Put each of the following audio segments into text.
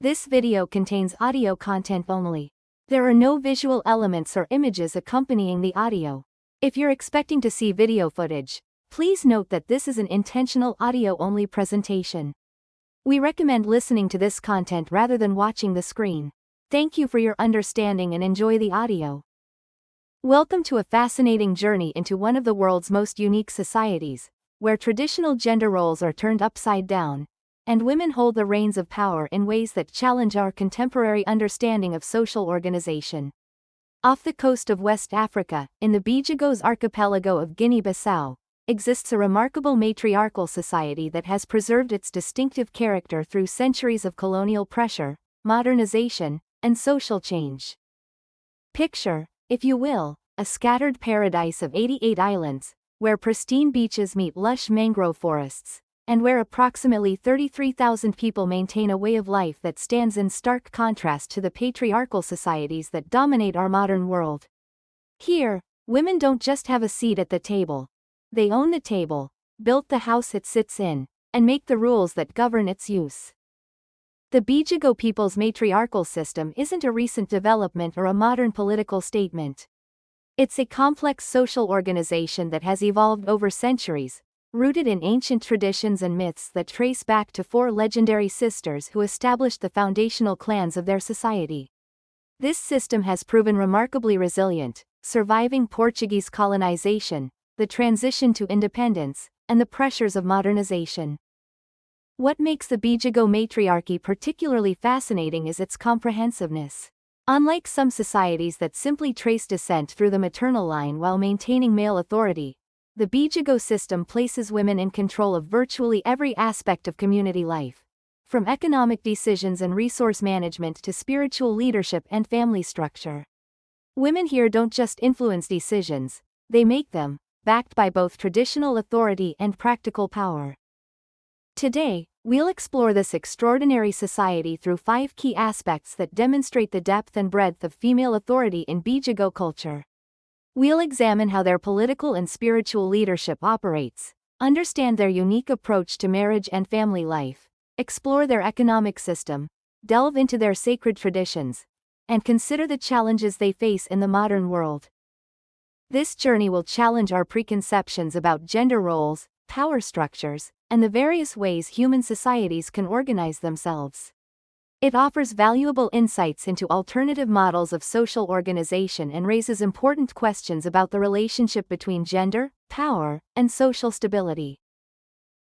This video contains audio content only. There are no visual elements or images accompanying the audio. If you're expecting to see video footage, please note that this is an intentional audio-only presentation. We recommend listening to this content rather than watching the screen. Thank you for your understanding and enjoy the audio. Welcome to a fascinating journey into one of the world's most unique societies, where traditional gender roles are turned upside down, and women hold the reins of power in ways that challenge our contemporary understanding of social organization. Off the coast of West Africa, in the Bijagos archipelago of Guinea-Bissau, exists a remarkable matriarchal society that has preserved its distinctive character through centuries of colonial pressure, modernization, and social change. Picture, if you will, a scattered paradise of 88 islands, where pristine beaches meet lush mangrove forests, and where approximately 33,000 people maintain a way of life that stands in stark contrast to the patriarchal societies that dominate our modern world. Here, women don't just have a seat at the table. They own the table, built the house it sits in, and make the rules that govern its use. The Bijago people's matriarchal system isn't a recent development or a modern political statement. It's a complex social organization that has evolved over centuries, rooted in ancient traditions and myths that trace back to four legendary sisters who established the foundational clans of their society. This system has proven remarkably resilient, surviving Portuguese colonization, the transition to independence, and the pressures of modernization. What makes the Bijago matriarchy particularly fascinating is its comprehensiveness. Unlike some societies that simply trace descent through the maternal line while maintaining male authority, the Bijago system places women in control of virtually every aspect of community life, from economic decisions and resource management to spiritual leadership and family structure. Women here don't just influence decisions, they make them, backed by both traditional authority and practical power. Today, we'll explore this extraordinary society through 5 key aspects that demonstrate the depth and breadth of female authority in Bijago culture. We'll examine how their political and spiritual leadership operates, understand their unique approach to marriage and family life, explore their economic system, delve into their sacred traditions, and consider the challenges they face in the modern world. This journey will challenge our preconceptions about gender roles, power structures, and the various ways human societies can organize themselves. It offers valuable insights into alternative models of social organization and raises important questions about the relationship between gender, power, and social stability.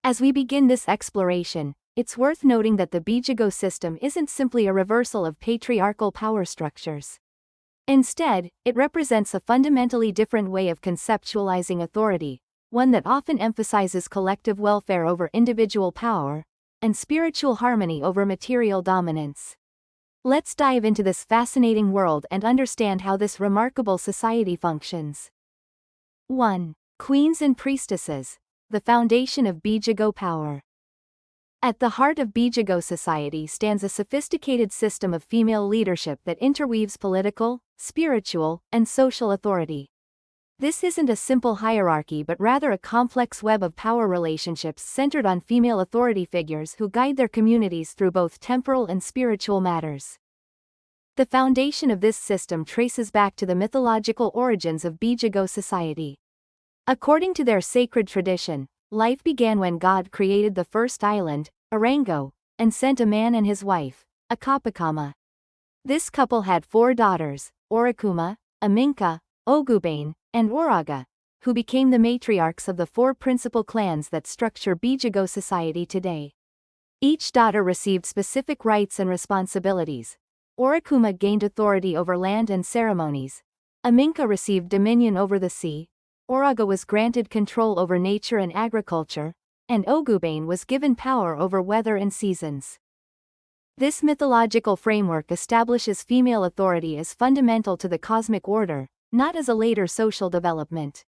As we begin this exploration, it's worth noting that the Bijago system isn't simply a reversal of patriarchal power structures. Instead, it represents a fundamentally different way of conceptualizing authority, one that often emphasizes collective welfare over individual power, and spiritual harmony over material dominance. Let's dive into this fascinating world and understand how this remarkable society functions. 1. Queens and priestesses, the foundation of Bijago power. At the heart of Bijago society stands a sophisticated system of female leadership that interweaves political, spiritual, and social authority. This isn't a simple hierarchy but rather a complex web of power relationships centered on female authority figures who guide their communities through both temporal and spiritual matters. The foundation of this system traces back to the mythological origins of Bijago society. According to their sacred tradition, life began when God created the first island, Arango, and sent a man and his wife, Akapakama. This couple had 4 daughters, Orikuma, Aminka, Ogubane, and Oraga, who became the matriarchs of the 4 principal clans that structure Bijago society today. Each daughter received specific rights and responsibilities. Orikuma gained authority over land and ceremonies. Aminka received dominion over the sea. Oraga was granted control over nature and agriculture, and Ogubane was given power over weather and seasons. This mythological framework establishes female authority as fundamental to the cosmic order, not as a later social development.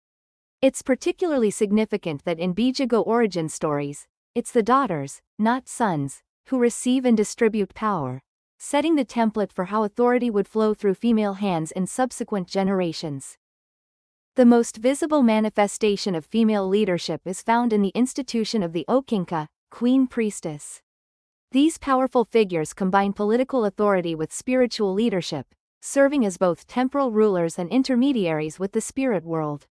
It's particularly significant that in Bijago origin stories, it's the daughters, not sons, who receive and distribute power, setting the template for how authority would flow through female hands in subsequent generations. The most visible manifestation of female leadership is found in the institution of the Okinka, queen priestess. These powerful figures combine political authority with spiritual leadership, serving as both temporal rulers and intermediaries with the spirit world.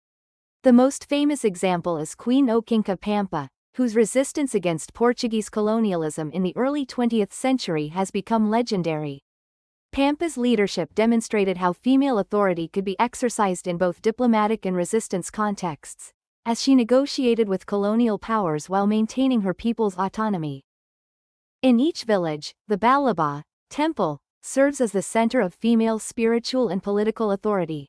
The most famous example is Queen Okinka Pampa, whose resistance against Portuguese colonialism in the early 20th century has become legendary. Pampa's leadership demonstrated how female authority could be exercised in both diplomatic and resistance contexts, as she negotiated with colonial powers while maintaining her people's autonomy. In each village, the Balaba temple serves as the center of female spiritual and political authority.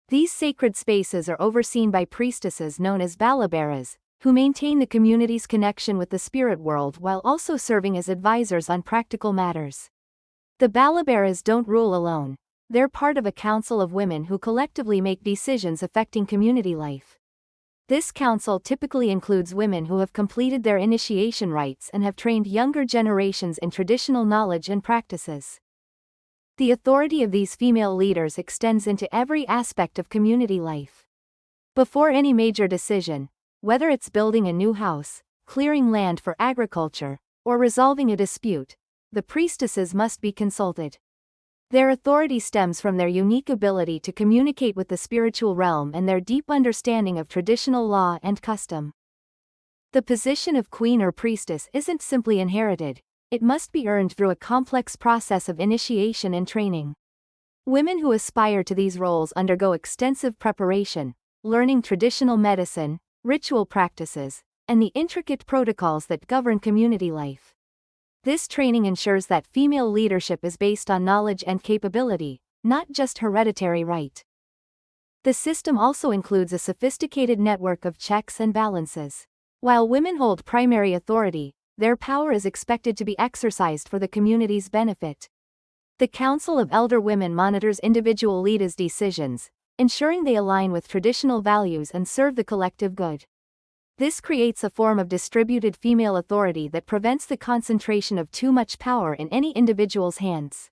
These sacred spaces are overseen by priestesses known as balabaras, who maintain the community's connection with the spirit world while also serving as advisors on practical matters. The balabaras don't rule alone. They're part of a council of women who collectively make decisions affecting community life. This council typically includes women who have completed their initiation rites and have trained younger generations in traditional knowledge and practices. The authority of these female leaders extends into every aspect of community life. Before any major decision, whether it's building a new house, clearing land for agriculture, or resolving a dispute, the priestesses must be consulted. Their authority stems from their unique ability to communicate with the spiritual realm and their deep understanding of traditional law and custom. The position of queen or priestess isn't simply inherited, it must be earned through a complex process of initiation and training. Women who aspire to these roles undergo extensive preparation, learning traditional medicine, ritual practices, and the intricate protocols that govern community life. This training ensures that female leadership is based on knowledge and capability, not just hereditary right. The system also includes a sophisticated network of checks and balances. While women hold primary authority, their power is expected to be exercised for the community's benefit. The Council of Elder Women monitors individual leaders' decisions, ensuring they align with traditional values and serve the collective good. This creates a form of distributed female authority that prevents the concentration of too much power in any individual's hands.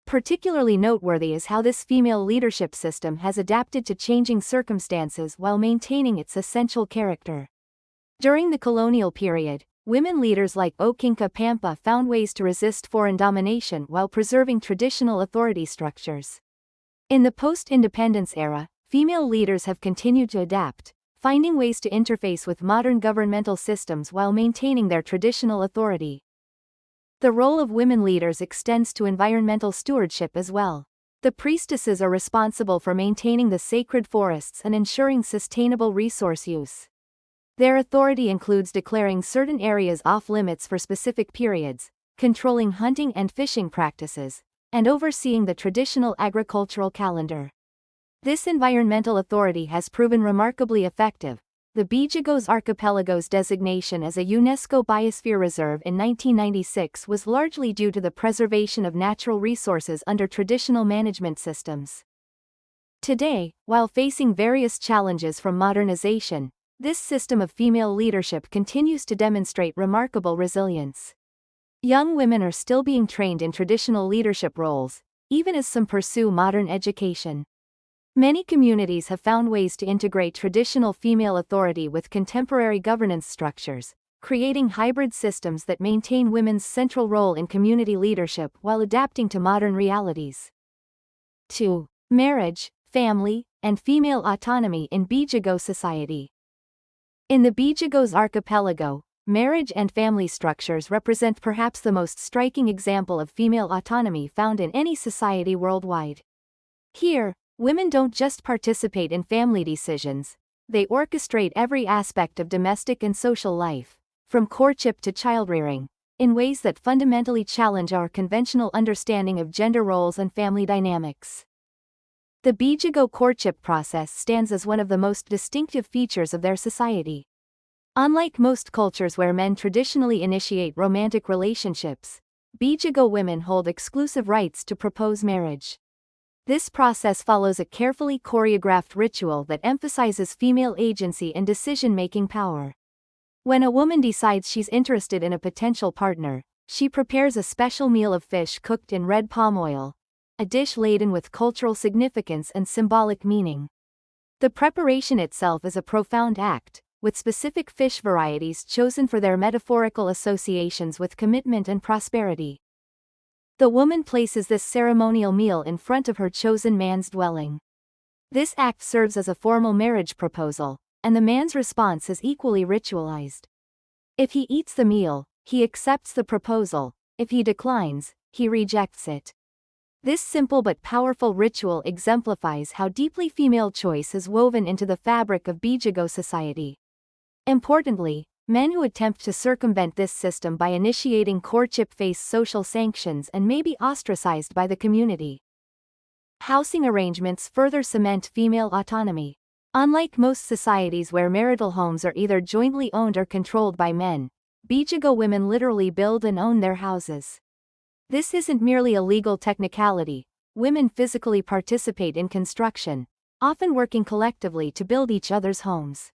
Particularly noteworthy is how this female leadership system has adapted to changing circumstances while maintaining its essential character. During the colonial period, women leaders like Okinka Pampa found ways to resist foreign domination while preserving traditional authority structures. In the post-independence era, female leaders have continued to adapt, finding ways to interface with modern governmental systems while maintaining their traditional authority. The role of women leaders extends to environmental stewardship as well. The priestesses are responsible for maintaining the sacred forests and ensuring sustainable resource use. Their authority includes declaring certain areas off-limits for specific periods, controlling hunting and fishing practices, and overseeing the traditional agricultural calendar. This environmental authority has proven remarkably effective. The Bijagos Archipelago's designation as a UNESCO Biosphere Reserve in 1996 was largely due to the preservation of natural resources under traditional management systems. Today, while facing various challenges from modernization, this system of female leadership continues to demonstrate remarkable resilience. Young women are still being trained in traditional leadership roles, even as some pursue modern education. Many communities have found ways to integrate traditional female authority with contemporary governance structures, creating hybrid systems that maintain women's central role in community leadership while adapting to modern realities. 2. Marriage, family, and female autonomy in Bijago society. In the Bijagos Archipelago, marriage and family structures represent perhaps the most striking example of female autonomy found in any society worldwide. Here, women don't just participate in family decisions, they orchestrate every aspect of domestic and social life, from courtship to childrearing, in ways that fundamentally challenge our conventional understanding of gender roles and family dynamics. The Bijago courtship process stands as one of the most distinctive features of their society. Unlike most cultures where men traditionally initiate romantic relationships, Bijago women hold exclusive rights to propose marriage. This process follows a carefully choreographed ritual that emphasizes female agency and decision-making power. When a woman decides she's interested in a potential partner, she prepares a special meal of fish cooked in red palm oil, a dish laden with cultural significance and symbolic meaning. The preparation itself is a profound act, with specific fish varieties chosen for their metaphorical associations with commitment and prosperity. The woman places this ceremonial meal in front of her chosen man's dwelling. This act serves as a formal marriage proposal, and the man's response is equally ritualized. If he eats the meal, he accepts the proposal; if he declines, he rejects it. This simple but powerful ritual exemplifies how deeply female choice is woven into the fabric of Bijago society. Importantly, men who attempt to circumvent this system by initiating courtship face social sanctions and may be ostracized by the community. Housing arrangements further cement female autonomy. Unlike most societies where marital homes are either jointly owned or controlled by men, Bijago women literally build and own their houses. This isn't merely a legal technicality; women physically participate in construction, often working collectively to build each other's homes.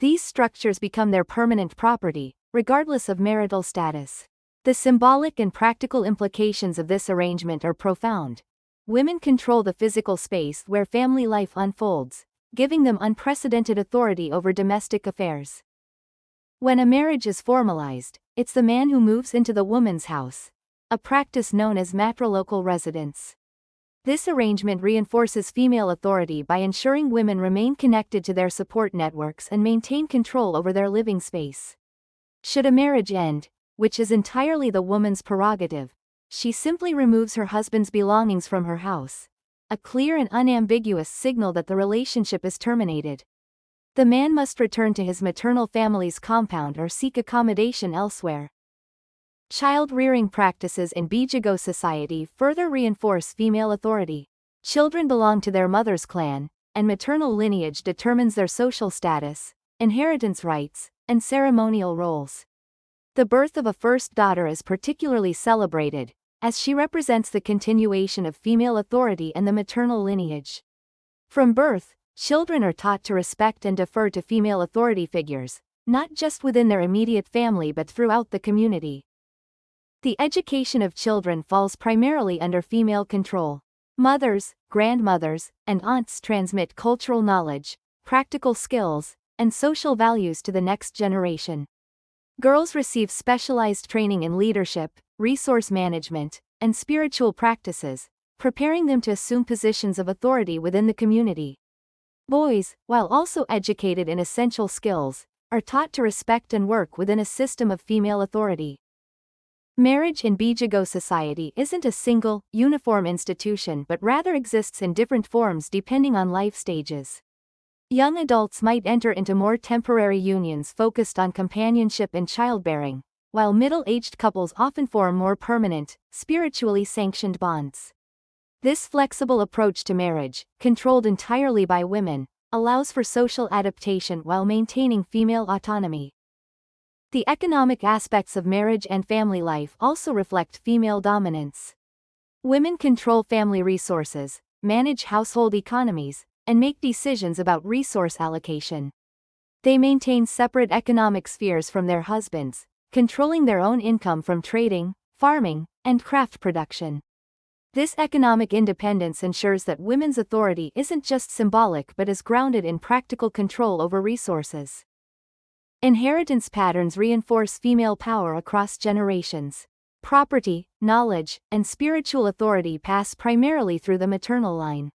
These structures become their permanent property, regardless of marital status. The symbolic and practical implications of this arrangement are profound. Women control the physical space where family life unfolds, giving them unprecedented authority over domestic affairs. When a marriage is formalized, it's the man who moves into the woman's house, a practice known as matriarchal residence. This arrangement reinforces female authority by ensuring women remain connected to their support networks and maintain control over their living space. Should a marriage end, which is entirely the woman's prerogative, she simply removes her husband's belongings from her house, a clear and unambiguous signal that the relationship is terminated. The man must return to his maternal family's compound or seek accommodation elsewhere. Child-rearing practices in Bijagos society further reinforce female authority. Children belong to their mother's clan, and maternal lineage determines their social status, inheritance rights, and ceremonial roles. The birth of a first daughter is particularly celebrated, as she represents the continuation of female authority and the maternal lineage. From birth, children are taught to respect and defer to female authority figures, not just within their immediate family but throughout the community. The education of children falls primarily under female control. Mothers, grandmothers, and aunts transmit cultural knowledge, practical skills, and social values to the next generation. Girls receive specialized training in leadership, resource management, and spiritual practices, preparing them to assume positions of authority within the community. Boys, while also educated in essential skills, are taught to respect and work within a system of female authority. Marriage in Bijago society isn't a single, uniform institution but rather exists in different forms depending on life stages. Young adults might enter into more temporary unions focused on companionship and childbearing, while middle-aged couples often form more permanent, spiritually sanctioned bonds. This flexible approach to marriage, controlled entirely by women, allows for social adaptation while maintaining female autonomy. The economic aspects of marriage and family life also reflect female dominance. Women control family resources, manage household economies, and make decisions about resource allocation. They maintain separate economic spheres from their husbands, controlling their own income from trading, farming, and craft production. This economic independence ensures that women's authority isn't just symbolic but is grounded in practical control over resources. Inheritance patterns reinforce female power across generations. Property, knowledge, and spiritual authority pass primarily through the maternal line.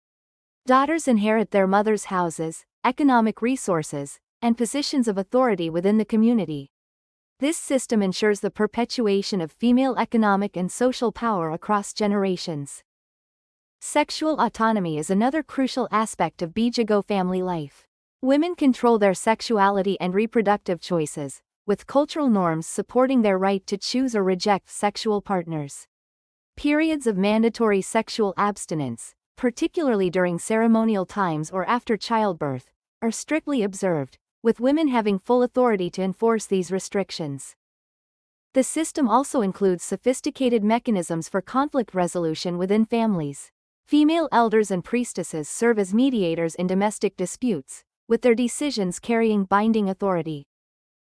Daughters inherit their mother's houses, economic resources, and positions of authority within the community. This system ensures the perpetuation of female economic and social power across generations. Sexual autonomy is another crucial aspect of Bijago family life. Women control their sexuality and reproductive choices, with cultural norms supporting their right to choose or reject sexual partners. Periods of mandatory sexual abstinence, particularly during ceremonial times or after childbirth, are strictly observed, with women having full authority to enforce these restrictions. The system also includes sophisticated mechanisms for conflict resolution within families. Female elders and priestesses serve as mediators in domestic disputes, with their decisions carrying binding authority.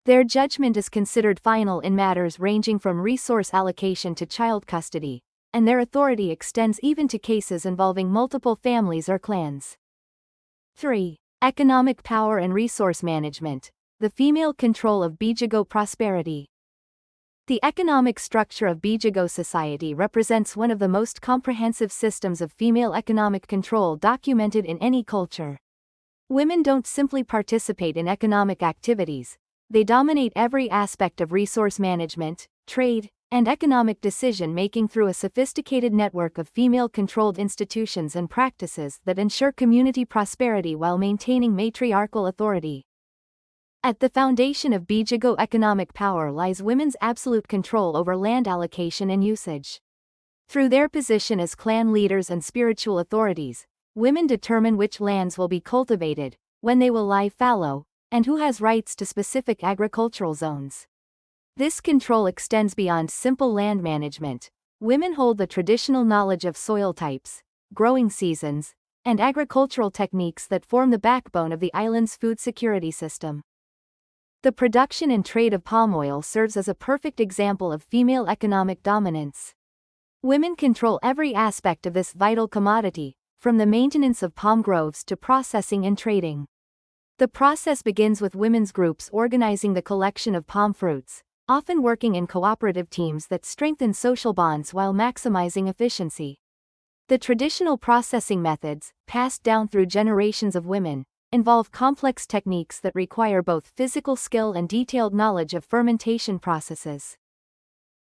Their judgment is considered final in matters ranging from resource allocation to child custody, and their authority extends even to cases involving multiple families or clans. 3. Economic power and resource management. the female control of Bijago prosperity. The economic structure of Bijago society represents one of the most comprehensive systems of female economic control documented in any culture. Women don't simply participate in economic activities, they dominate every aspect of resource management, trade, and economic decision-making through a sophisticated network of female-controlled institutions and practices that ensure community prosperity while maintaining matriarchal authority. At the foundation of Bijago economic power lies women's absolute control over land allocation and usage. Through their position as clan leaders and spiritual authorities, women determine which lands will be cultivated, when they will lie fallow, and who has rights to specific agricultural zones. This control extends beyond simple land management. Women hold the traditional knowledge of soil types, growing seasons, and agricultural techniques that form the backbone of the island's food security system. The production and trade of palm oil serves as a perfect example of female economic dominance. Women control every aspect of this vital commodity, from the maintenance of palm groves to processing and trading. The process begins with women's groups organizing the collection of palm fruits, often working in cooperative teams that strengthen social bonds while maximizing efficiency. The traditional processing methods, passed down through generations of women, involve complex techniques that require both physical skill and detailed knowledge of fermentation processes.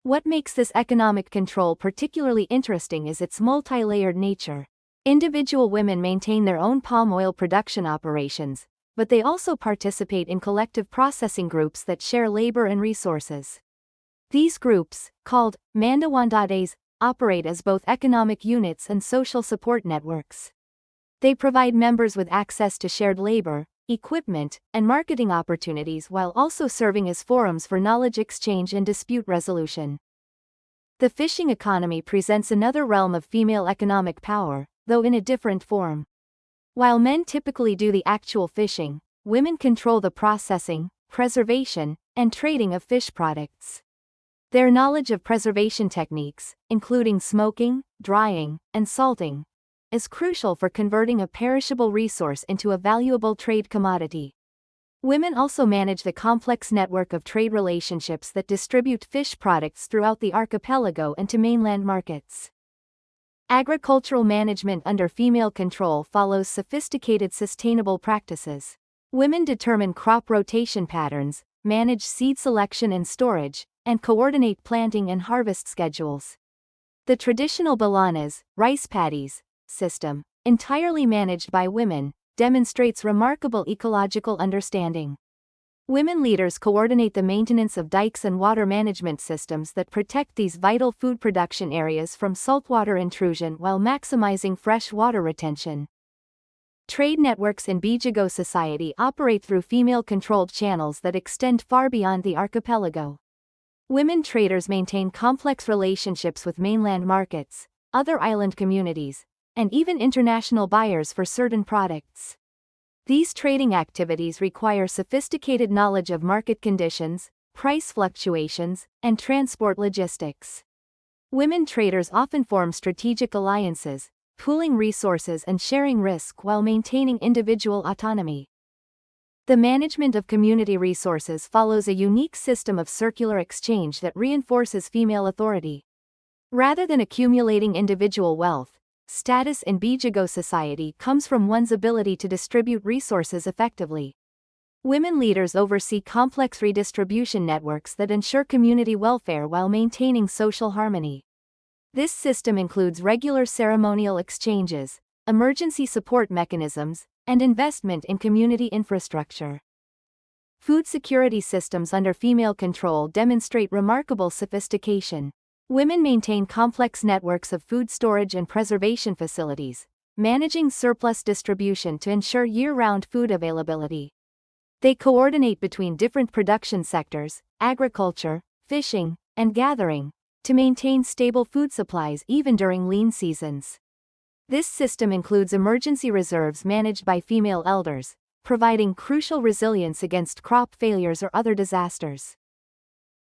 What makes this economic control particularly interesting is its multi-layered nature. Individual women maintain their own palm oil production operations, but they also participate in collective processing groups that share labor and resources. These groups, called mandawandades, operate as both economic units and social support networks. They provide members with access to shared labor, equipment, and marketing opportunities while also serving as forums for knowledge exchange and dispute resolution. The fishing economy presents another realm of female economic power, though in a different form. While men typically do the actual fishing, women control the processing, preservation, and trading of fish products. Their knowledge of preservation techniques, including smoking, drying, and salting, is crucial for converting a perishable resource into a valuable trade commodity. Women also manage the complex network of trade relationships that distribute fish products throughout the archipelago and to mainland markets. Agricultural management under female control follows sophisticated sustainable practices. Women determine crop rotation patterns, manage seed selection and storage, and coordinate planting and harvest schedules. The traditional balanas, rice paddies, system, entirely managed by women, demonstrates remarkable ecological understanding. Women leaders coordinate the maintenance of dikes and water management systems that protect these vital food production areas from saltwater intrusion while maximizing fresh water retention. Trade networks in Bijagos society operate through female-controlled channels that extend far beyond the archipelago. Women traders maintain complex relationships with mainland markets, other island communities, and even international buyers for certain products. These trading activities require sophisticated knowledge of market conditions, price fluctuations, and transport logistics. Women traders often form strategic alliances, pooling resources and sharing risk while maintaining individual autonomy. The management of community resources follows a unique system of circular exchange that reinforces female authority. Rather than accumulating individual wealth, status in Bijagos society comes from one's ability to distribute resources effectively. Women leaders oversee complex redistribution networks that ensure community welfare while maintaining social harmony. This system includes regular ceremonial exchanges, emergency support mechanisms, and investment in community infrastructure. Food security systems under female control demonstrate remarkable sophistication. Women maintain complex networks of food storage and preservation facilities, managing surplus distribution to ensure year-round food availability. They coordinate between different production sectors, agriculture, fishing, and gathering, to maintain stable food supplies even during lean seasons. This system includes emergency reserves managed by female elders, providing crucial resilience against crop failures or other disasters.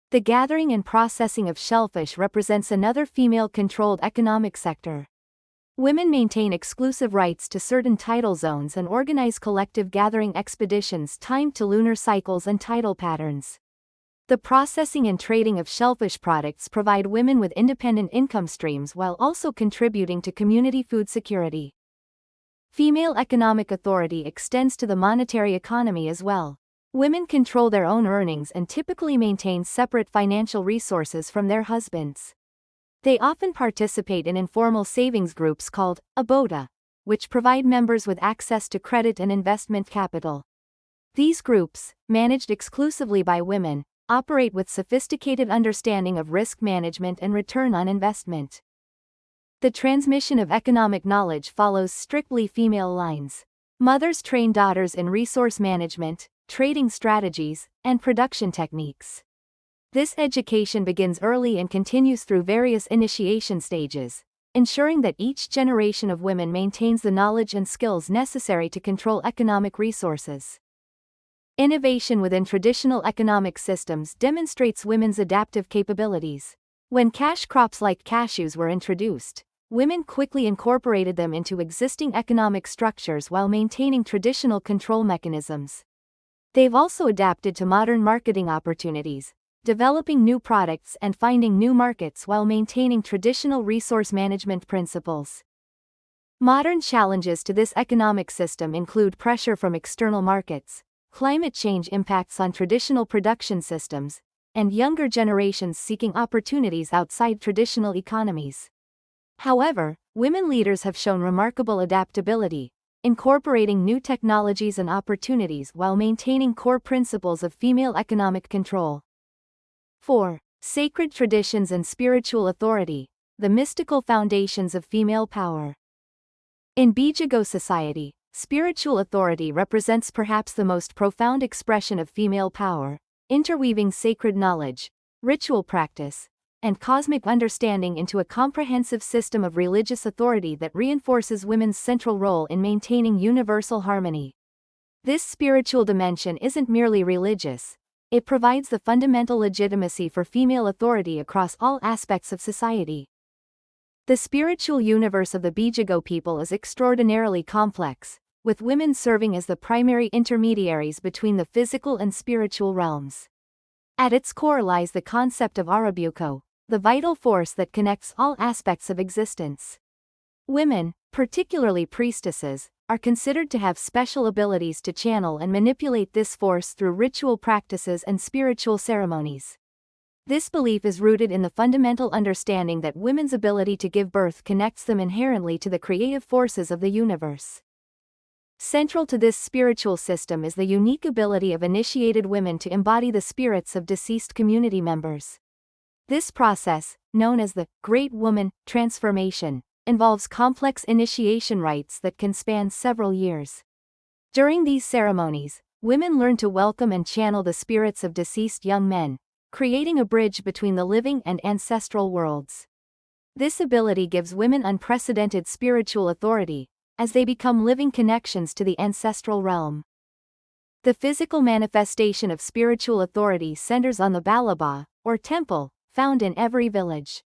The gathering and processing of shellfish represents another female-controlled economic sector. Women maintain exclusive rights to certain tidal zones and organize collective gathering expeditions timed to lunar cycles and tidal patterns. The processing and trading of shellfish products provide women with independent income streams while also contributing to community food security. Female economic authority extends to the monetary economy as well. Women control their own earnings and typically maintain separate financial resources from their husbands. They often participate in informal savings groups called abota, which provide members with access to credit and investment capital. These groups, managed exclusively by women, operate with sophisticated understanding of risk management and return on investment. The transmission of economic knowledge follows strictly female lines. Mothers train daughters in resource management, trading strategies, and production techniques. This education begins early and continues through various initiation stages, ensuring that each generation of women maintains the knowledge and skills necessary to control economic resources. Innovation within traditional economic systems demonstrates women's adaptive capabilities. When cash crops like cashews were introduced, women quickly incorporated them into existing economic structures while maintaining traditional control mechanisms. They've also adapted to modern marketing opportunities, developing new products and finding new markets while maintaining traditional resource management principles. Modern challenges to this economic system include pressure from external markets, climate change impacts on traditional production systems, and younger generations seeking opportunities outside traditional economies. However, women leaders have shown remarkable adaptability, incorporating new technologies and opportunities while maintaining core principles of female economic control. 4. Sacred traditions and spiritual authority, the mystical foundations of female power. In Bijago society, spiritual authority represents perhaps the most profound expression of female power, interweaving sacred knowledge, ritual practice, and cosmic understanding into a comprehensive system of religious authority that reinforces women's central role in maintaining universal harmony. This spiritual dimension isn't merely religious. It provides the fundamental legitimacy for female authority across all aspects of society. The spiritual universe of the Bijago people is extraordinarily complex, with women serving as the primary intermediaries between the physical and spiritual realms. At its core lies the concept of Arabuko, the vital force that connects all aspects of existence. Women, particularly priestesses, are considered to have special abilities to channel and manipulate this force through ritual practices and spiritual ceremonies. This belief is rooted in the fundamental understanding that women's ability to give birth connects them inherently to the creative forces of the universe. Central to this spiritual system is the unique ability of initiated women to embody the spirits of deceased community members. This process, known as the Great Woman Transformation, involves complex initiation rites that can span several years. During these ceremonies, women learn to welcome and channel the spirits of deceased young men, creating a bridge between the living and ancestral worlds. This ability gives women unprecedented spiritual authority, as they become living connections to the ancestral realm. The physical manifestation of spiritual authority centers on the balaba, or temple, found in every village.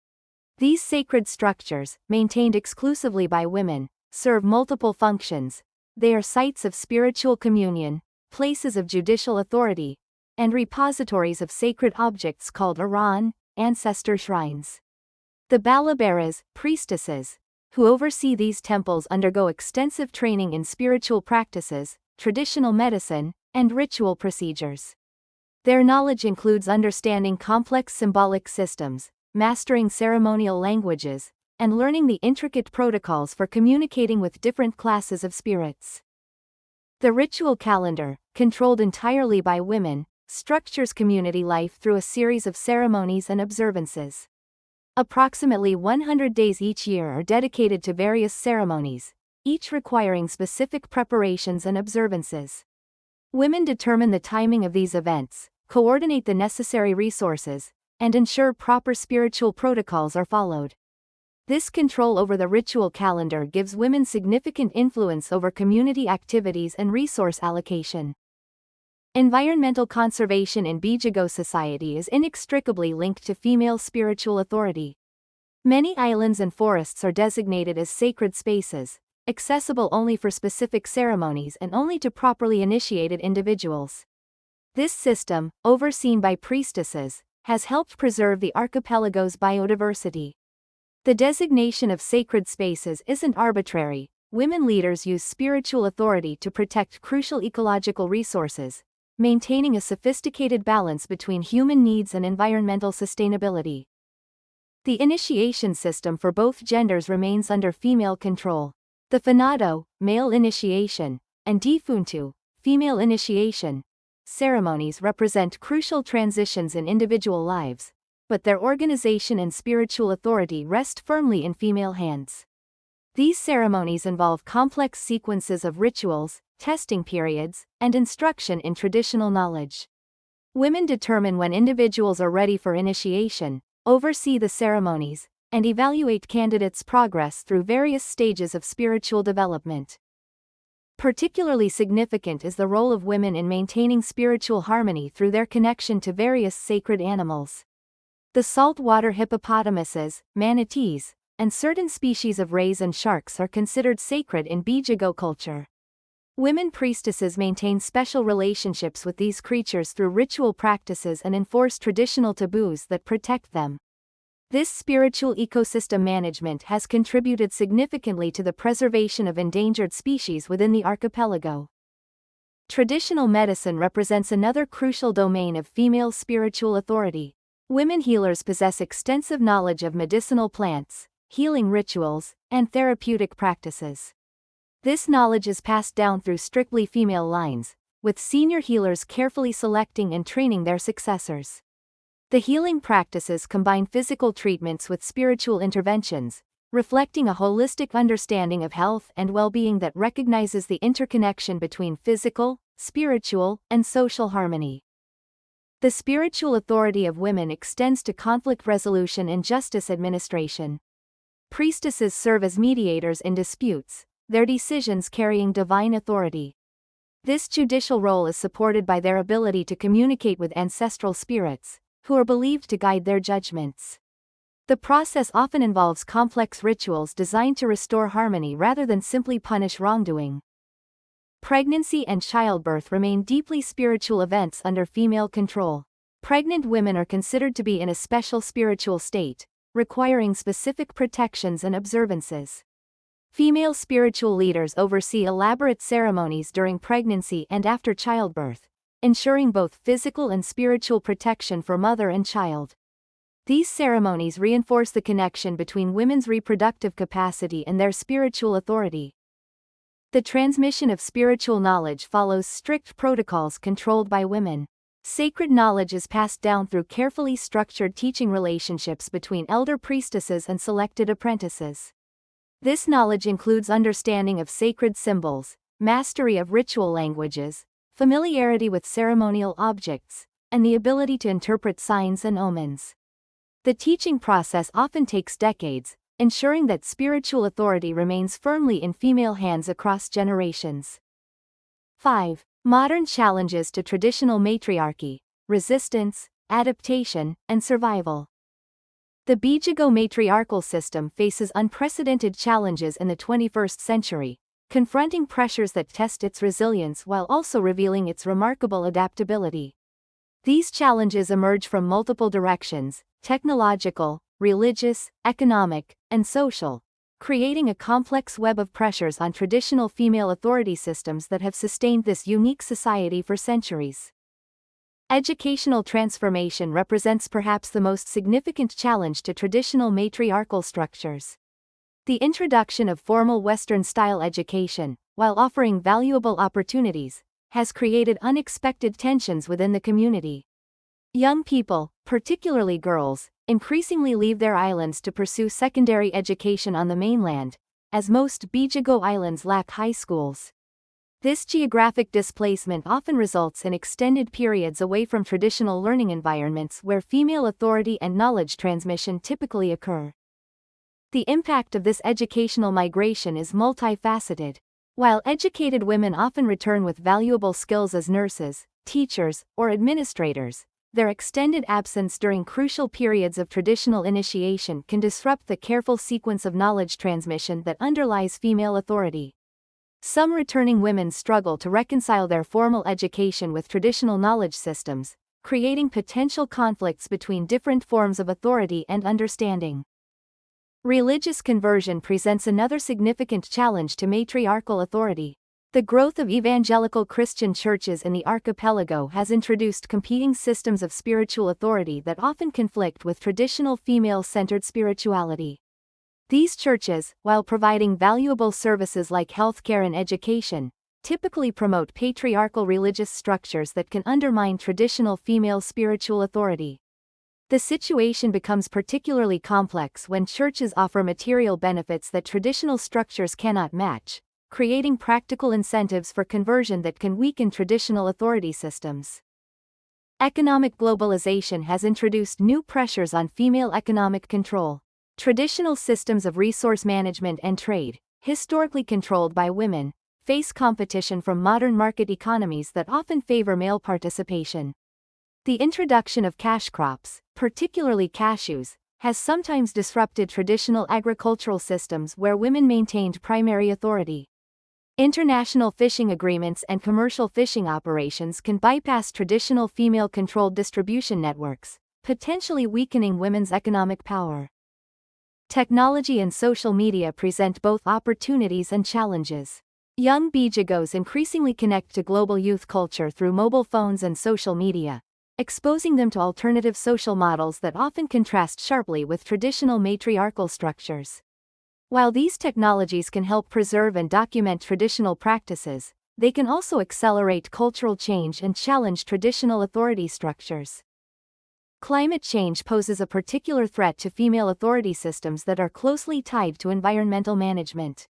These sacred structures, maintained exclusively by women, serve multiple functions. They are sites of spiritual communion, places of judicial authority, and repositories of sacred objects called aran, ancestor shrines. The balabaras, priestesses, who oversee these temples undergo extensive training in spiritual practices, traditional medicine, and ritual procedures. Their knowledge includes understanding complex symbolic systems, mastering ceremonial languages, and learning the intricate protocols for communicating with different classes of spirits. The ritual calendar, controlled entirely by women, structures community life through a series of ceremonies and observances. Approximately 100 days each year are dedicated to various ceremonies, each requiring specific preparations and observances. Women determine the timing of these events, coordinate the necessary resources, and ensure proper spiritual protocols are followed. This control over the ritual calendar gives women significant influence over community activities and resource allocation. Environmental conservation in Bijagos society is inextricably linked to female spiritual authority. Many islands and forests are designated as sacred spaces, accessible only for specific ceremonies and only to properly initiated individuals. This system, overseen by priestesses, has helped preserve the archipelago's biodiversity. The designation of sacred spaces isn't arbitrary. Women leaders use spiritual authority to protect crucial ecological resources, maintaining a sophisticated balance between human needs and environmental sustainability. The initiation system for both genders remains under female control. The finado, male initiation, and difunto, female initiation, ceremonies represent crucial transitions in individual lives, but their organization and spiritual authority rest firmly in female hands. These ceremonies involve complex sequences of rituals, testing periods, and instruction in traditional knowledge. Women determine when individuals are ready for initiation, oversee the ceremonies, and evaluate candidates' progress through various stages of spiritual development. Particularly significant is the role of women in maintaining spiritual harmony through their connection to various sacred animals. The saltwater hippopotamuses, manatees, and certain species of rays and sharks are considered sacred in Bijago culture. Women priestesses maintain special relationships with these creatures through ritual practices and enforce traditional taboos that protect them. This spiritual ecosystem management has contributed significantly to the preservation of endangered species within the archipelago. Traditional medicine represents another crucial domain of female spiritual authority. Women healers possess extensive knowledge of medicinal plants, healing rituals, and therapeutic practices. This knowledge is passed down through strictly female lines, with senior healers carefully selecting and training their successors. The healing practices combine physical treatments with spiritual interventions, reflecting a holistic understanding of health and well-being that recognizes the interconnection between physical, spiritual, and social harmony. The spiritual authority of women extends to conflict resolution and justice administration. Priestesses serve as mediators in disputes, their decisions carrying divine authority. This judicial role is supported by their ability to communicate with ancestral spirits, who are believed to guide their judgments. The process often involves complex rituals designed to restore harmony rather than simply punish wrongdoing. Pregnancy and childbirth remain deeply spiritual events under female control. Pregnant women are considered to be in a special spiritual state, requiring specific protections and observances. Female spiritual leaders oversee elaborate ceremonies during pregnancy and after childbirth, ensuring both physical and spiritual protection for mother and child. These ceremonies reinforce the connection between women's reproductive capacity and their spiritual authority. The transmission of spiritual knowledge follows strict protocols controlled by women. Sacred knowledge is passed down through carefully structured teaching relationships between elder priestesses and selected apprentices. This knowledge includes understanding of sacred symbols, mastery of ritual languages, familiarity with ceremonial objects, and the ability to interpret signs and omens. The teaching process often takes decades, ensuring that spiritual authority remains firmly in female hands across generations. 5. Modern challenges to traditional matriarchy: resistance, adaptation, and survival. The Bijago matriarchal system faces unprecedented challenges in the 21st century, confronting pressures that test its resilience while also revealing its remarkable adaptability. These challenges emerge from multiple directions: technological, religious, economic, and social, creating a complex web of pressures on traditional female authority systems that have sustained this unique society for centuries. Educational transformation represents perhaps the most significant challenge to traditional matriarchal structures. The introduction of formal Western-style education, while offering valuable opportunities, has created unexpected tensions within the community. Young people, particularly girls, increasingly leave their islands to pursue secondary education on the mainland, as most Bijagos Islands lack high schools. This geographic displacement often results in extended periods away from traditional learning environments where female authority and knowledge transmission typically occur. The impact of this educational migration is multifaceted. While educated women often return with valuable skills as nurses, teachers, or administrators, Their extended absence during crucial periods of traditional initiation can disrupt the careful sequence of knowledge transmission that underlies female authority. Some returning women struggle to reconcile their formal education with traditional knowledge systems, creating potential conflicts between different forms of authority and understanding. Religious conversion presents another significant challenge to matriarchal authority. The growth of evangelical Christian churches in the archipelago has introduced competing systems of spiritual authority that often conflict with traditional female-centered spirituality. These churches, while providing valuable services like healthcare and education, typically promote patriarchal religious structures that can undermine traditional female spiritual authority. The situation becomes particularly complex when churches offer material benefits that traditional structures cannot match, creating practical incentives for conversion that can weaken traditional authority systems. Economic globalization has introduced new pressures on female economic control. Traditional systems of resource management and trade, historically controlled by women, face competition from modern market economies that often favor male participation. The introduction of cash crops, particularly cashews, has sometimes disrupted traditional agricultural systems where women maintained primary authority. International fishing agreements and commercial fishing operations can bypass traditional female-controlled distribution networks, potentially weakening women's economic power. Technology and social media present both opportunities and challenges. Young Bijagos increasingly connect to global youth culture through mobile phones and social media, exposing them to alternative social models that often contrast sharply with traditional matriarchal structures. While these technologies can help preserve and document traditional practices, they can also accelerate cultural change and challenge traditional authority structures. Climate change poses a particular threat to female authority systems that are closely tied to environmental management.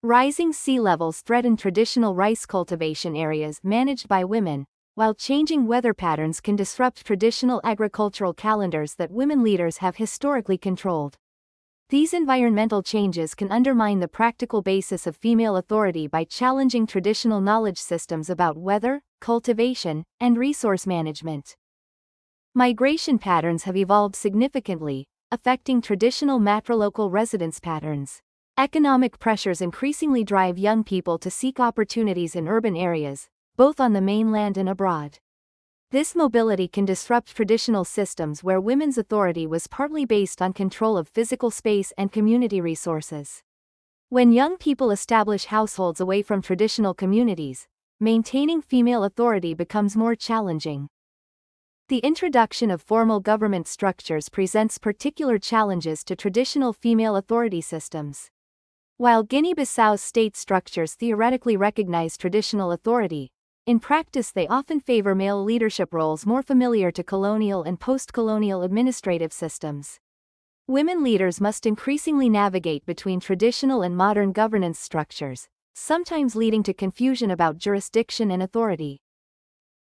Rising sea levels threaten traditional rice cultivation areas managed by women, while changing weather patterns can disrupt traditional agricultural calendars that women leaders have historically controlled. These environmental changes can undermine the practical basis of female authority by challenging traditional knowledge systems about weather, cultivation, and resource management. Migration patterns have evolved significantly, affecting traditional matrilocal residence patterns. Economic pressures increasingly drive young people to seek opportunities in urban areas, both on the mainland and abroad. This mobility can disrupt traditional systems where women's authority was partly based on control of physical space and community resources. When young people establish households away from traditional communities, maintaining female authority becomes more challenging. The introduction of formal government structures presents particular challenges to traditional female authority systems. While Guinea-Bissau's state structures theoretically recognize traditional authority, in practice they often favor male leadership roles more familiar to colonial and post-colonial administrative systems. Women leaders must increasingly navigate between traditional and modern governance structures, sometimes leading to confusion about jurisdiction and authority.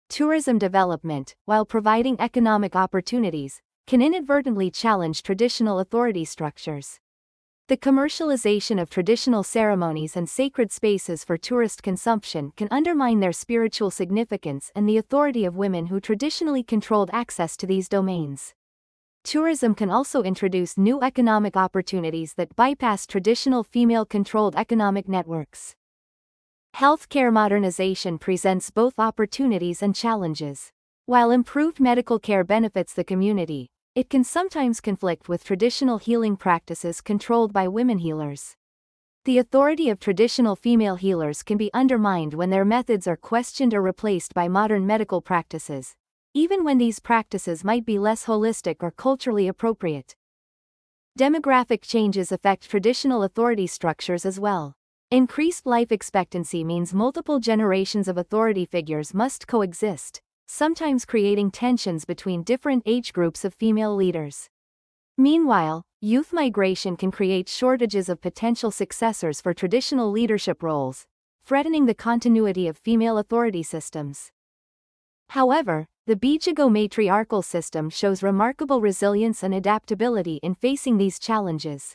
Tourism development, while providing economic opportunities, can inadvertently challenge traditional authority structures. The commercialization of traditional ceremonies and sacred spaces for tourist consumption can undermine their spiritual significance and the authority of women who traditionally controlled access to these domains. Tourism can also introduce new economic opportunities that bypass traditional female-controlled economic networks. Healthcare modernization presents both opportunities and challenges. While improved medical care benefits the community, it can sometimes conflict with traditional healing practices controlled by women healers. The authority of traditional female healers can be undermined when their methods are questioned or replaced by modern medical practices, even when these practices might be less holistic or culturally appropriate. Demographic changes affect traditional authority structures as well. Increased life expectancy means multiple generations of authority figures must coexist, sometimes creating tensions between different age groups of female leaders. Meanwhile, youth migration can create shortages of potential successors for traditional leadership roles, threatening the continuity of female authority systems. However, the Bijago matriarchal system shows remarkable resilience and adaptability in facing these challenges.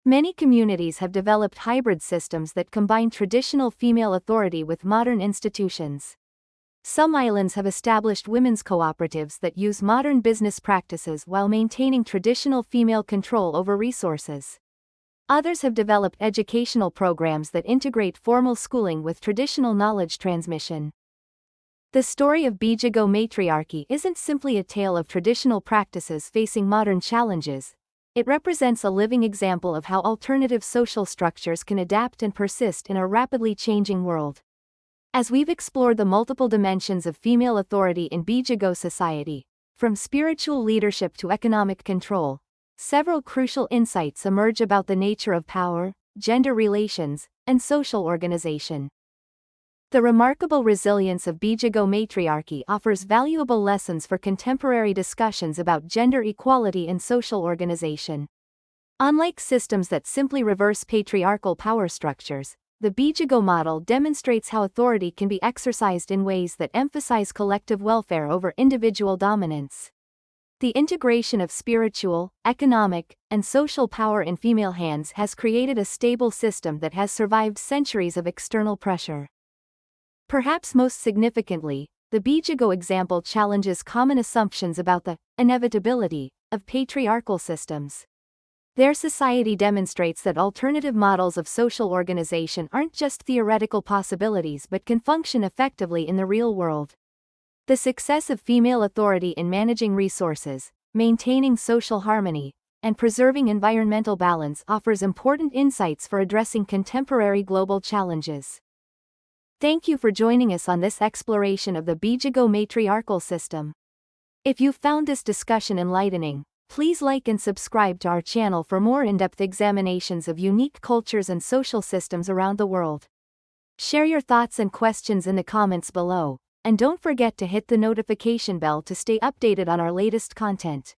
Many communities have developed hybrid systems that combine traditional female authority with modern institutions. Some islands have established women's cooperatives that use modern business practices while maintaining traditional female control over resources. Others have developed educational programs that integrate formal schooling with traditional knowledge transmission. The story of Bijago matriarchy isn't simply a tale of traditional practices facing modern challenges. It represents a living example of how alternative social structures can adapt and persist in a rapidly changing world. As we've explored the multiple dimensions of female authority in Bijago society, from spiritual leadership to economic control, several crucial insights emerge about the nature of power, gender relations, and social organization. The remarkable resilience of Bijago matriarchy offers valuable lessons for contemporary discussions about gender equality and social organization. Unlike systems that simply reverse patriarchal power structures, the Bijago model demonstrates how authority can be exercised in ways that emphasize collective welfare over individual dominance. The integration of spiritual, economic, and social power in female hands has created a stable system that has survived centuries of external pressure. Perhaps most significantly, the Bijago example challenges common assumptions about the inevitability of patriarchal systems. Their society demonstrates that alternative models of social organization aren't just theoretical possibilities but can function effectively in the real world. The success of female authority in managing resources, maintaining social harmony, and preserving environmental balance offers important insights for addressing contemporary global challenges. Thank you for joining us on this exploration of the Bijago matriarchal system. If you found this discussion enlightening, please like and subscribe to our channel for more in-depth examinations of unique cultures and social systems around the world. Share your thoughts and questions in the comments below, and don't forget to hit the notification bell to stay updated on our latest content.